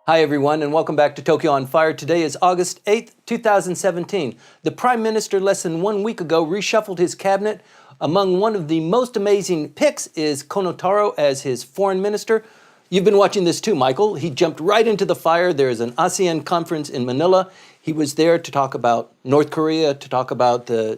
Hi everyone and welcome back to Tokyo on Fire. Today is August 8th, 2017. The Prime Minister less than 1 week ago reshuffled his cabinet. Among one of the most amazing picks is Kono Taro as his foreign minister. You've been watching this too, Michael. He jumped right into the fire. There is an ASEAN conference in Manila. He was there to talk about North Korea, to talk about the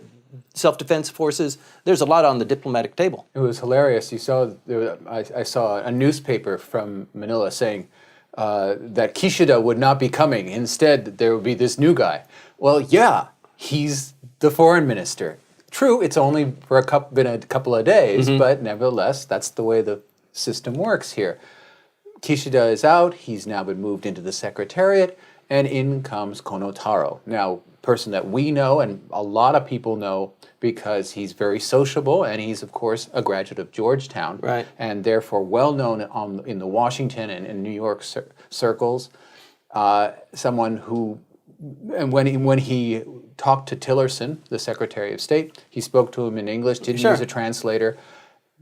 self-defense forces. There's a lot on the diplomatic table. It was hilarious. I saw a newspaper from Manila saying that Kishida would not be coming. Instead, there would be this new guy. Well, yeah, he's the foreign minister. True, it's only for been a couple of days, but nevertheless, that's the way the system works here. Kishida is out. He's now been moved into the secretariat, and in comes Kono Taro. Now, person that we know and a lot of people know because he's very sociable and he's, of course, a graduate of Georgetown, right, and therefore well known in the Washington and in New York circles. Someone who, and when he talked to Tillerson, the Secretary of State, he spoke to him in English, didn't use a translator.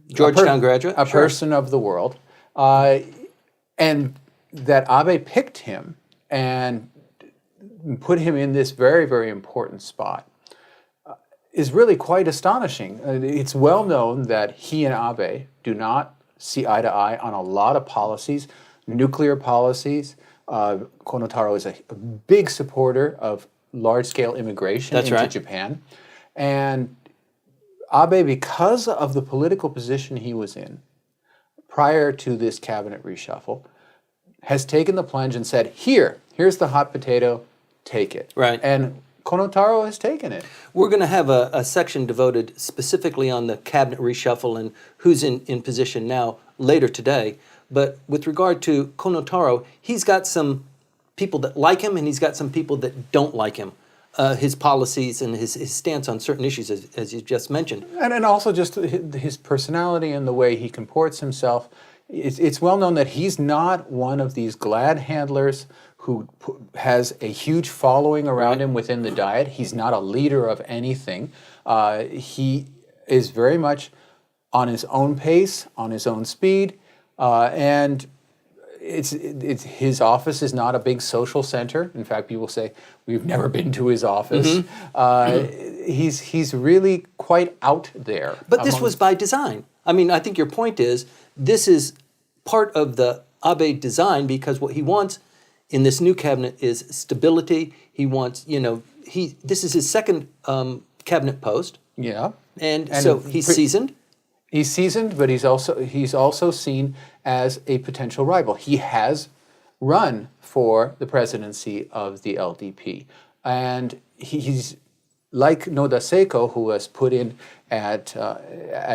Georgetown graduate. A person of the world. And that Abe picked him and put him in this very, very important spot is really quite astonishing. It's well known that he and Abe do not see eye to eye on a lot of policies, nuclear policies. Kono Taro is a big supporter of large-scale immigration into Japan. And Abe, because of the political position he was in prior to this cabinet reshuffle, has taken the plunge and said, here's the hot potato, take it. Right. And Kono Taro has taken it. We're going to have a section devoted specifically on the cabinet reshuffle and who's in position now later today. But with regard to Kono Taro, he's got some people that like him and he's got some people that don't like him. His policies and his stance on certain issues, as you just mentioned. And also just his personality and the way he comports himself. It's well known that he's not one of these glad handlers who has a huge following around him within the Diet. He's not a leader of anything. He is very much on his own pace, on his own speed, and his office is not a big social center. In fact, people say, we've never been to his office. He's really quite out there. But this was by design. I mean, I think your point is, this is part of the Abe design because what he wants in this new cabinet is stability. He wants, this is his second cabinet post. Yeah. And so he's seasoned. He's seasoned, but he's also seen as a potential rival. He has run for the presidency of the LDP. And he's like Noda Seiko, who was put in at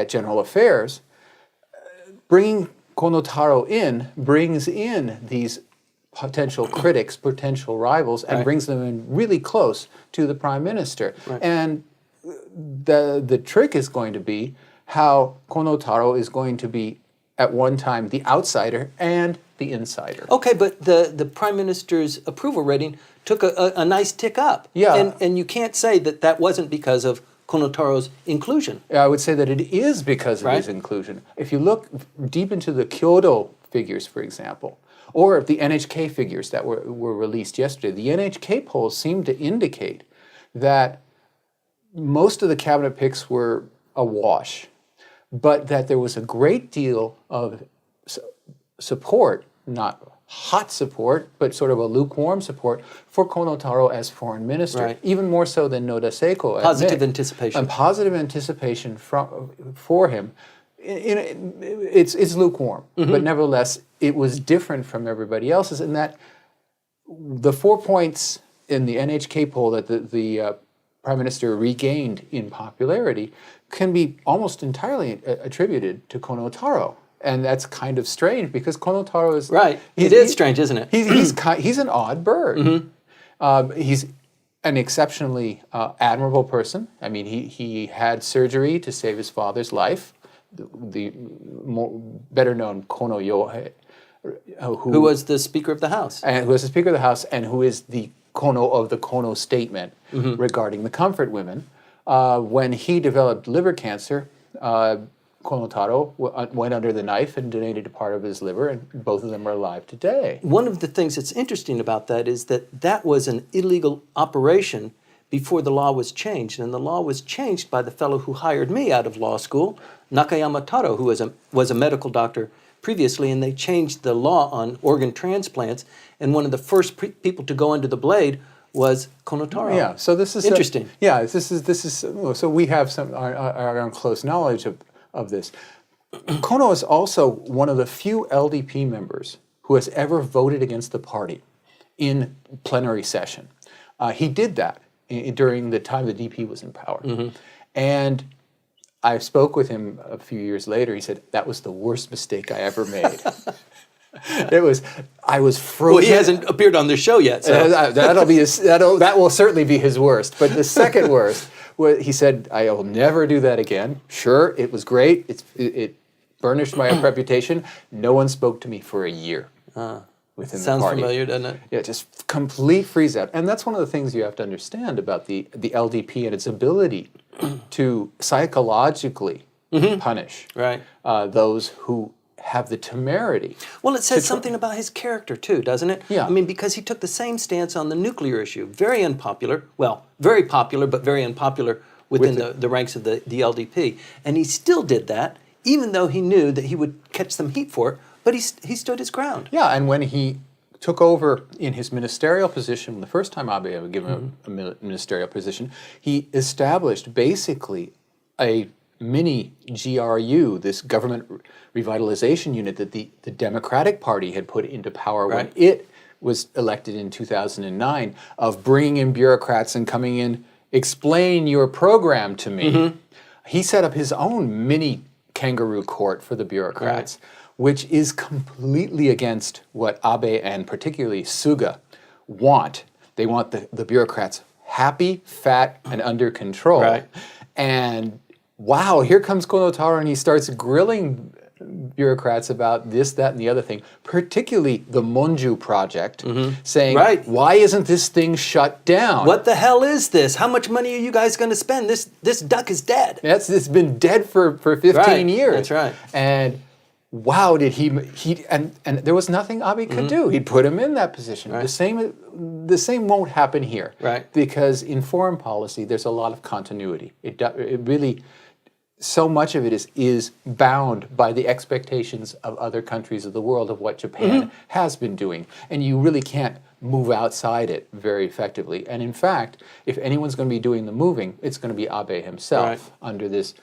General Affairs. Bringing Kono Taro in brings in these potential critics, potential rivals, and brings them in really close to the Prime Minister. Right. And the trick is going to be how Kono Taro is going to be at one time the outsider and the insider. Okay, but the Prime Minister's approval rating took a nice tick up. Yeah. And you can't say that wasn't because of Kono Taro's inclusion. I would say that it is because of his inclusion. If you look deep into the Kyoto figures, for example, or the NHK figures that were released yesterday, the NHK polls seem to indicate that most of the cabinet picks were a wash, but that there was a great deal of support, not hot support, but sort of a lukewarm support for Kono Taro as foreign minister, even more so than Noda Seiko. Positive anticipation. And positive anticipation for him. It's lukewarm, but nevertheless, it was different from everybody else's in that the 4 points in the NHK poll that the Prime Minister regained in popularity can be almost entirely attributed to Kono Taro. And that's kind of strange because Kono Taro is... Right. It is strange, isn't it? He's an odd bird. He's an exceptionally admirable person. I mean, he had surgery to save his father's life. The better known Kono Yohei, who was the Speaker of the House. And who was the Speaker of the House and who is the Kono of the Kono statement regarding the comfort women. When he developed liver cancer, Kono Taro went under the knife and donated a part of his liver, and both of them are alive today. One of the things that's interesting about that is that that was an illegal operation before the law was changed. And the law was changed by the fellow who hired me out of law school, Nakayama Taro, who was a medical doctor previously, and they changed the law on organ transplants. And one of the first people to go under the blade was Kono Taro. Yeah, so this is interesting. This is so we have our own close knowledge of this. Kono is also one of the few LDP members who has ever voted against the party in plenary session. He did that during the time the DP was in power. And I spoke with him a few years later. He said, that was the worst mistake I ever made. I was frozen. Well, he hasn't appeared on the show yet. So. That will certainly be his worst. But the second worst, he said, I will never do that again. Sure, it was great. It burnished my reputation. No one spoke to me for a year within the party. Sounds familiar, doesn't it? Yeah, just complete freeze out. And that's one of the things you have to understand about the LDP and its ability to psychologically punish those who have the temerity. Well, it says something about his character too, doesn't it? Yeah. I mean, because he took the same stance on the nuclear issue. Very unpopular. Well, very popular, but very unpopular within the ranks of the LDP. And he still did that, even though he knew that he would catch some heat for it, but he stood his ground. Yeah, and when he took over in his ministerial position, the first time Abe was given a ministerial position, he established basically a mini GRU, this government revitalization unit that the Democratic Party had put into power when it was elected in 2009, of bringing in bureaucrats and coming in, explain your program to me. He set up his own mini kangaroo court for the bureaucrats, which is completely against what Abe and particularly Suga want. They want the bureaucrats happy, fat, and under control. And wow, here comes Kono Taro, and he starts grilling bureaucrats about this, that, and the other thing, particularly the Monju project, saying, why isn't this thing shut down? What the hell is this? How much money are you guys going to spend? This duck is dead. It's been dead for 15 years. That's right. And wow, did he and there was nothing Abe could do. He'd put him in that position. The same won't happen here. Because in foreign policy, there's a lot of continuity. It really, so much of it is bound by the expectations of other countries of the world of what Japan has been doing. And you really can't move outside it very effectively. And in fact, if anyone's going to be doing the moving, it's going to be Abe himself under this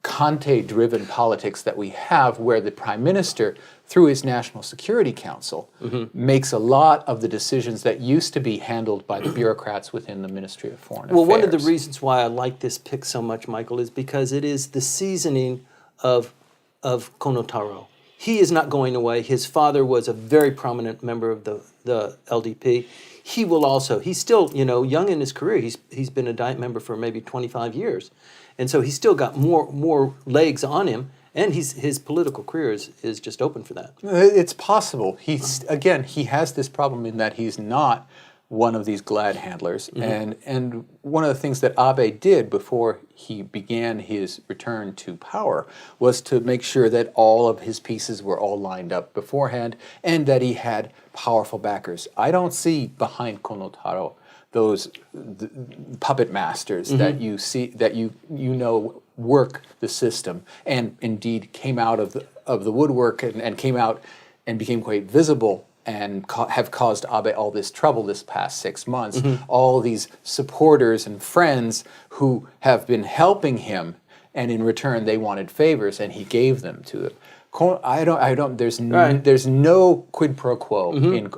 Conte-driven politics that we have, where the Prime Minister, through his National Security Council, makes a lot of the decisions that used to be handled by the bureaucrats within the Ministry of Foreign Affairs. Well, one of the reasons why I like this pick so much, Michael, is because it is the seasoning of Kono Taro. He is not going away. His father was a very prominent member of the LDP. He will also, he's still, young in his career. He's been a Diet member for maybe 25 years. And so he's still got more legs on him, and his political career is just open for that. It's possible. He has this problem in that he's not one of these glad handlers. And one of the things that Abe did before he began his return to power was to make sure that all of his pieces were all lined up beforehand, and that he had powerful backers. I don't see behind Kono Taro those puppet masters that you see, that you work the system, and indeed came out of the woodwork and came out and became quite visible and have caused Abe all this trouble this past 6 months. All these supporters and friends who have been helping him, and in return they wanted favors, and he gave them to them. There's no quid pro quo in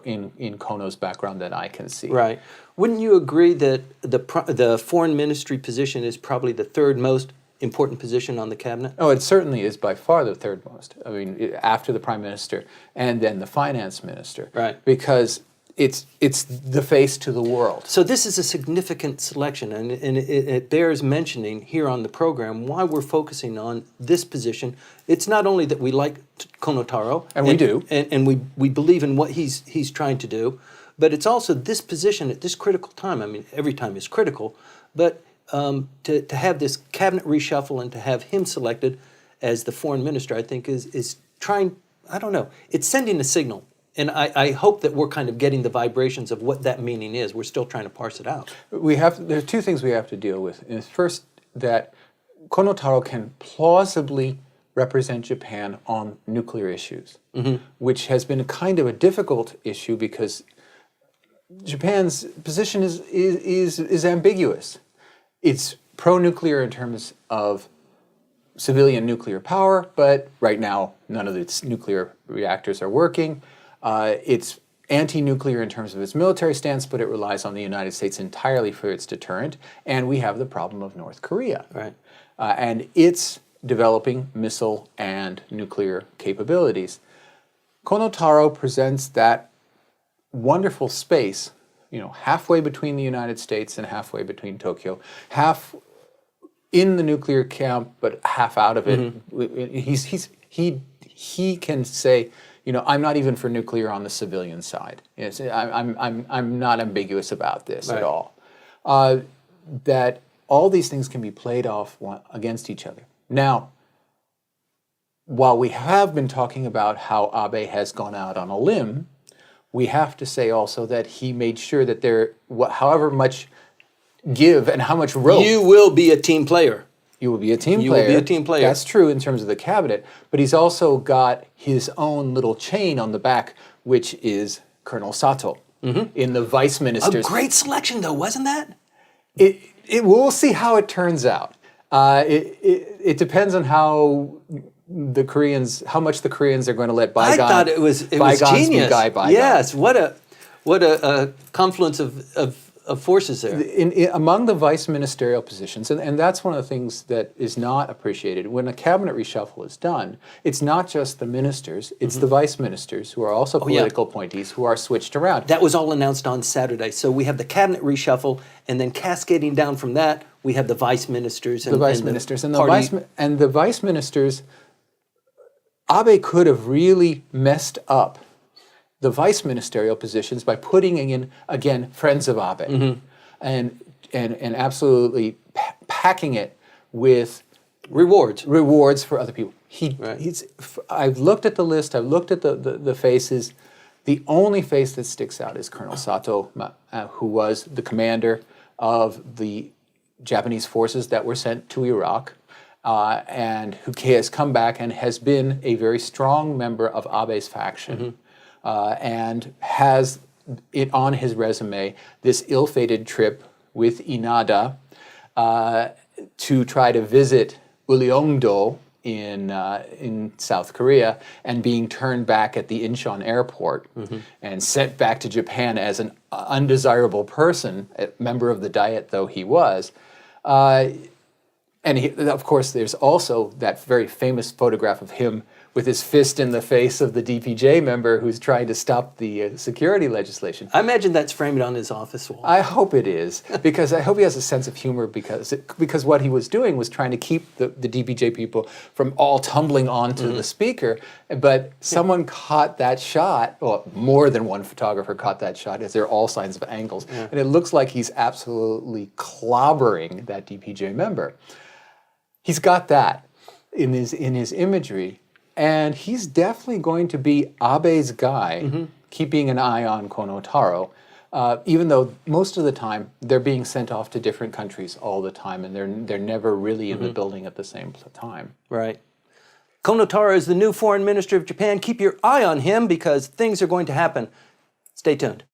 Kono's background that I can see. Right. Wouldn't you agree that the foreign ministry position is probably the third most important position on the cabinet? Oh, it certainly is by far the third most. I mean, after the prime minister and then the finance minister. Right. Because it's the face to the world. So this is a significant selection, and it bears mentioning here on the program why we're focusing on this position. It's not only that we like Kono Taro, and we do, and we believe in what he's trying to do, but it's also this position at this critical time. I mean, every time is critical, but to have this cabinet reshuffle and to have him selected as the foreign minister, I think is trying, I don't know, it's sending a signal. And I hope that we're kind of getting the vibrations of what that meaning is. We're still trying to parse it out. There are two things we have to deal with. And first, that Kono Taro can plausibly represent Japan on nuclear issues, which has been kind of a difficult issue because Japan's position is ambiguous. It's pro-nuclear in terms of civilian nuclear power, but right now none of its nuclear reactors are working. It's anti-nuclear in terms of its military stance, but it relies on the United States entirely for its deterrent. And we have the problem of North Korea. Right. And it's developing missile and nuclear capabilities. Kono Taro presents that wonderful space, halfway between the United States and halfway between Tokyo, half in the nuclear camp, but half out of it. He can say, I'm not even for nuclear on the civilian side. I'm not ambiguous about this at all. That all these things can be played off against each other. Now, while we have been talking about how Abe has gone out on a limb, we have to say also that he made sure that however much give and how much rope. You will be a team player. You will be a team player. You will be a team player. That's true in terms of the cabinet, but he's also got his own little chain on the back, which is Colonel Sato in the vice ministers. A great selection, though, wasn't that? We'll see how it turns out. It depends on how much the Koreans are going to let bygones. I thought it was genius. Yes, what a confluence of forces there. Among the vice ministerial positions, and that's one of the things that is not appreciated. When a cabinet reshuffle is done, it's not just the ministers, it's the vice ministers who are also political appointees who are switched around. That was all announced on Saturday. So we have the cabinet reshuffle, and then cascading down from that, we have the vice ministers. The vice ministers, Abe could have really messed up the vice ministerial positions by putting in, again, friends of Abe, and absolutely packing it with rewards for other people. I've looked at the list. I've looked at the faces. The only face that sticks out is Colonel Sato, who was the commander of the Japanese forces that were sent to Iraq, and who has come back and has been a very strong member of Abe's faction. And has it on his resume, this ill-fated trip with Inada to try to visit Uleongdo in South Korea, and being turned back at the Incheon airport and sent back to Japan as an undesirable person, a member of the Diet though he was. And of course, there's also that very famous photograph of him with his fist in the face of the DPJ member who's trying to stop the security legislation. I imagine that's framed on his office wall. I hope it is, because I hope he has a sense of humor, because what he was doing was trying to keep the DPJ people from all tumbling onto the speaker, but someone caught that shot, well, more than one photographer caught that shot, as there are all signs of angles, and it looks like he's absolutely clobbering that DPJ member. He's got that in his imagery, and he's definitely going to be Abe's guy, keeping an eye on Kono Taro, even though most of the time they're being sent off to different countries all the time, and they're never really in the building at the same time. Right. Kono Taro is the new foreign minister of Japan. Keep your eye on him because things are going to happen. Stay tuned.